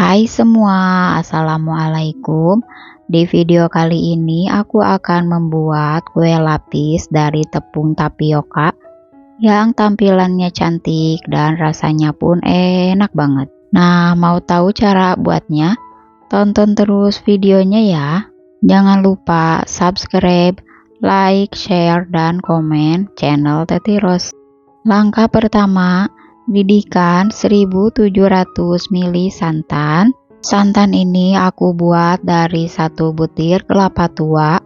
Hai semua, assalamualaikum. Di video kali ini aku akan membuat kue lapis dari tepung tapioka yang tampilannya cantik dan rasanya pun enak banget. Nah, mau tahu cara buatnya? Tonton terus videonya ya. Jangan lupa subscribe, like, share, dan komen channel Teti Ros. Langkah pertama, didihkan 1700 ml santan. Santan ini aku buat dari 1 butir kelapa tua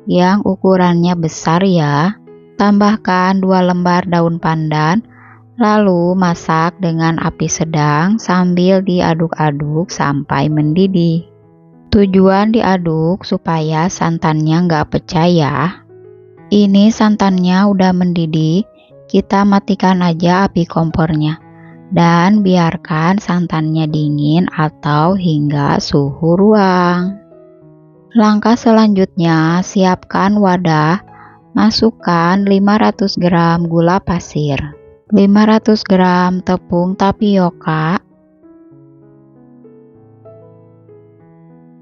yang ukurannya besar ya. Tambahkan 2 lembar daun pandan, lalu masak dengan api sedang sambil diaduk-aduk sampai mendidih. Tujuan diaduk supaya santannya nggak pecah ya. Ini santannya udah mendidih, kita matikan aja api kompornya dan biarkan santannya dingin atau hingga suhu ruang. Langkah selanjutnya, siapkan wadah, masukkan 500 gram gula pasir, 500 gram tepung tapioka,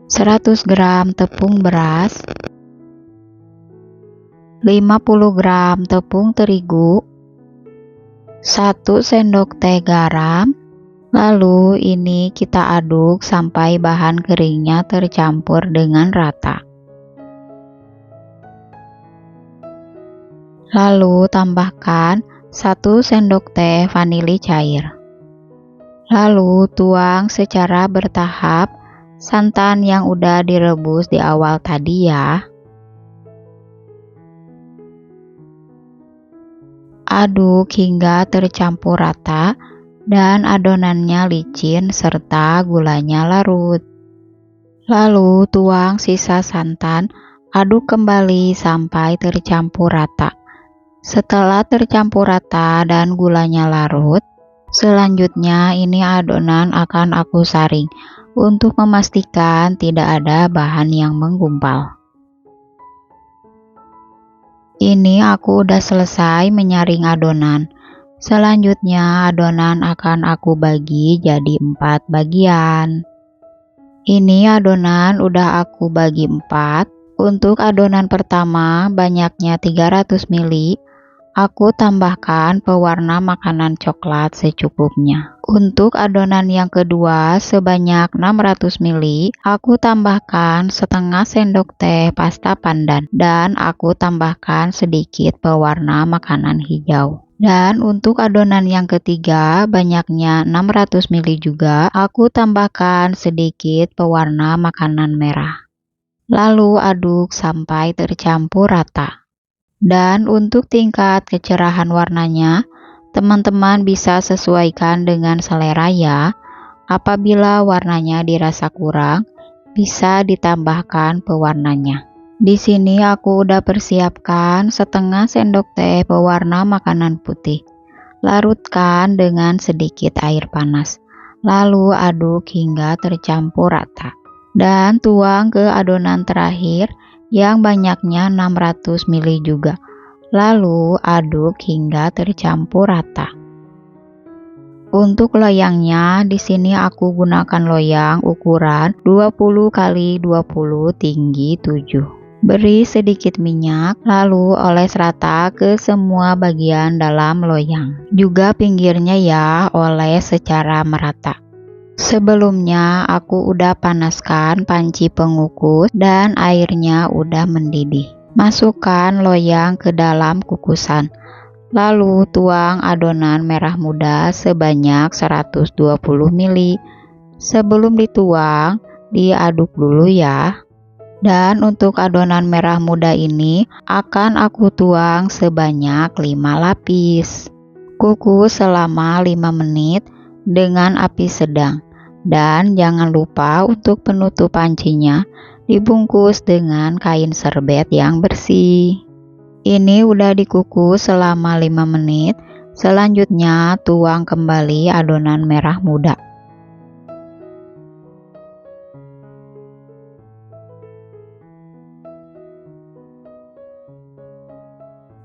100 gram tepung beras, 50 gram tepung terigu, 1 sendok teh garam. Lalu ini kita aduk sampai bahan keringnya tercampur dengan rata. Lalu tambahkan 1 sendok teh vanili cair. Lalu tuang secara bertahap santan yang udah direbus di awal tadi ya. Aduk hingga tercampur rata dan adonannya licin serta gulanya larut. Lalu tuang sisa santan, aduk kembali sampai tercampur rata. Setelah tercampur rata dan gulanya larut, selanjutnya ini adonan akan aku saring untuk memastikan tidak ada bahan yang menggumpal. Ini aku udah selesai menyaring adonan. Selanjutnya adonan akan aku bagi jadi 4 bagian. Ini adonan udah aku bagi 4. Untuk adonan pertama banyaknya 300 ml, aku tambahkan pewarna makanan coklat secukupnya. Untuk adonan yang kedua sebanyak 600 ml, aku tambahkan setengah sendok teh pasta pandan dan aku tambahkan sedikit pewarna makanan hijau. Dan untuk adonan yang ketiga banyaknya 600 ml juga aku tambahkan sedikit pewarna makanan merah. Lalu aduk sampai tercampur rata. Dan untuk tingkat kecerahan warnanya, teman-teman bisa sesuaikan dengan selera ya. Apabila warnanya dirasa kurang, bisa ditambahkan pewarnanya. Di sini aku udah persiapkan setengah sendok teh pewarna makanan putih. Larutkan dengan sedikit air panas. Lalu aduk hingga tercampur rata. Dan tuang ke adonan terakhir yang banyaknya 600 ml juga. Lalu aduk hingga tercampur rata. Untuk loyangnya, di sini aku gunakan loyang ukuran 20 x 20 tinggi 7. Beri sedikit minyak, lalu oles rata ke semua bagian dalam loyang. Juga pinggirnya ya, oles secara merata. Sebelumnya aku udah panaskan panci pengukus dan airnya udah mendidih. Masukkan loyang ke dalam kukusan. Lalu tuang adonan merah muda sebanyak 120 ml. Sebelum dituang, diaduk dulu ya. Dan untuk adonan merah muda ini akan aku tuang sebanyak 5 lapis. Kukus selama 5 menit dengan api sedang. Dan jangan lupa untuk penutup pancinya dibungkus dengan kain serbet yang bersih. Ini udah dikukus selama 5 menit. Selanjutnya tuang kembali adonan merah muda.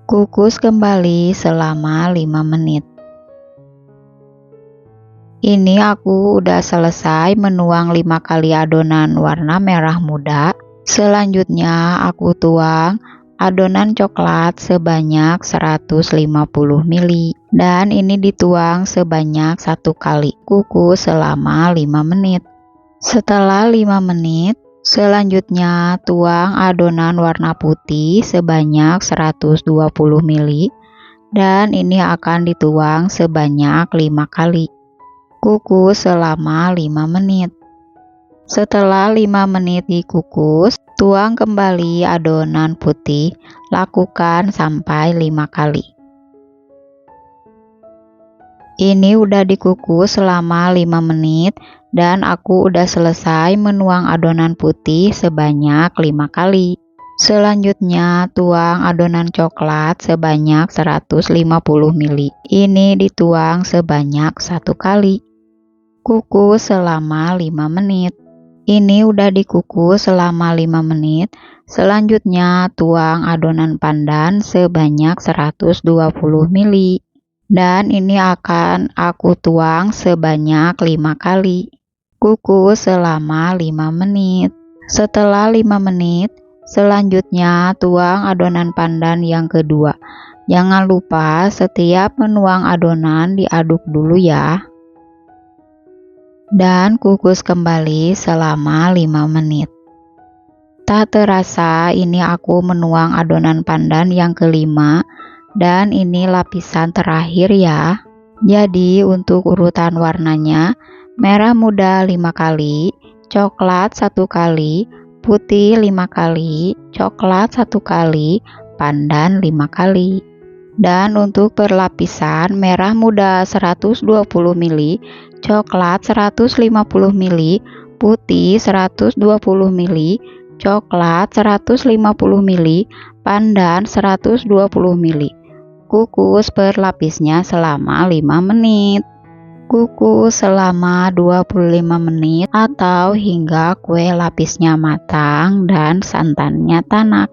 Kukus kembali selama 5 menit. Ini aku udah selesai menuang 5 kali adonan warna merah muda. Selanjutnya aku tuang adonan coklat sebanyak 150 ml dan ini dituang sebanyak 1 kali. Kukus selama 5 menit. Setelah 5 menit, selanjutnya tuang adonan warna putih sebanyak 120 ml dan ini akan dituang sebanyak 5 kali. Kukus selama 5 menit. Setelah 5 menit dikukus, tuang kembali adonan putih, lakukan sampai 5 kali. Ini udah dikukus selama 5 menit dan aku udah selesai menuang adonan putih sebanyak 5 kali. Selanjutnya tuang adonan coklat sebanyak 150 ml. Ini dituang sebanyak 1 kali. Kukus selama 5 menit. Ini udah dikukus selama 5 menit. Selanjutnya tuang adonan pandan sebanyak 120 ml. Dan ini akan aku tuang sebanyak 5 kali. Kukus selama 5 menit. Setelah 5 menit, selanjutnya tuang adonan pandan yang kedua. Jangan lupa setiap menuang adonan diaduk dulu ya. Dan kukus kembali selama 5 menit. Tak terasa ini aku menuang adonan pandan yang kelima dan ini lapisan terakhir ya. Jadi untuk urutan warnanya, merah muda 5 kali, coklat 1 kali, putih 5 kali, coklat 1 kali, pandan 5 kali. Dan untuk perlapisan, merah muda 120 ml, coklat 150 ml, putih 120 ml, coklat 150 ml, pandan 120 ml. Kukus per lapisnya selama 5 menit. Kukus selama 25 menit atau hingga kue lapisnya matang dan santannya tanak.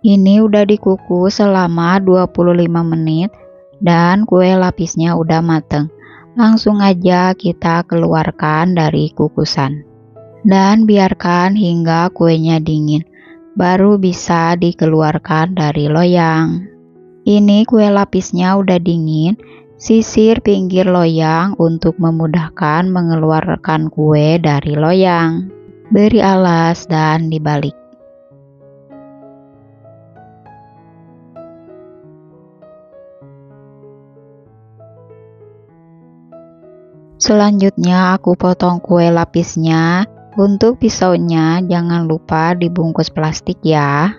Ini udah dikukus selama 25 menit dan kue lapisnya udah mateng. Langsung aja kita keluarkan dari kukusan. Dan biarkan hingga kuenya dingin, baru bisa dikeluarkan dari loyang. Ini kue lapisnya udah dingin, sisir pinggir loyang untuk memudahkan mengeluarkan kue dari loyang. Beri alas dan dibalik. Selanjutnya aku potong kue lapisnya. Untuk pisaunya jangan lupa dibungkus plastik ya.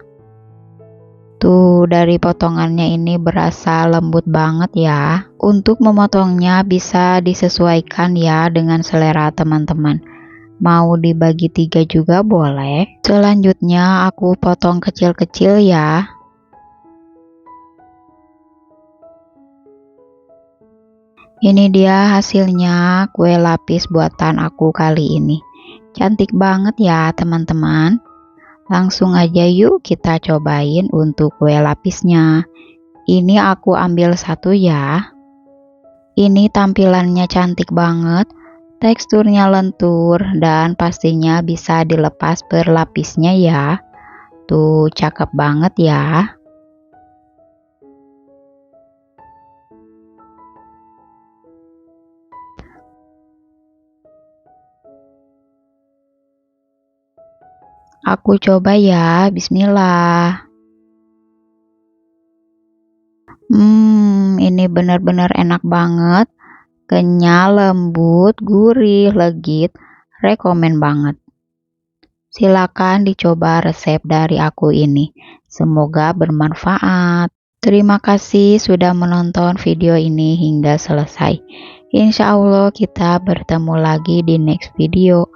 Tuh, dari potongannya ini berasa lembut banget ya. Untuk memotongnya bisa disesuaikan ya dengan selera teman-teman. Mau dibagi 3 juga boleh. Selanjutnya aku potong kecil-kecil ya. Ini dia hasilnya kue lapis buatan aku kali ini. Cantik banget ya teman-teman. Langsung aja yuk kita cobain untuk kue lapisnya. Ini aku ambil 1 ya. Ini tampilannya cantik banget. Teksturnya lentur dan pastinya bisa dilepas per lapisnya ya. Tuh, cakep banget ya. Aku coba ya, bismillah. Ini benar-benar enak banget. Kenyal, lembut, gurih, legit. Rekomen banget. Silakan dicoba resep dari aku ini. Semoga bermanfaat. Terima kasih sudah menonton video ini hingga selesai. Insya Allah kita bertemu lagi di next video.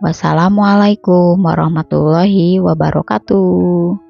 Wassalamualaikum warahmatullahi wabarakatuh.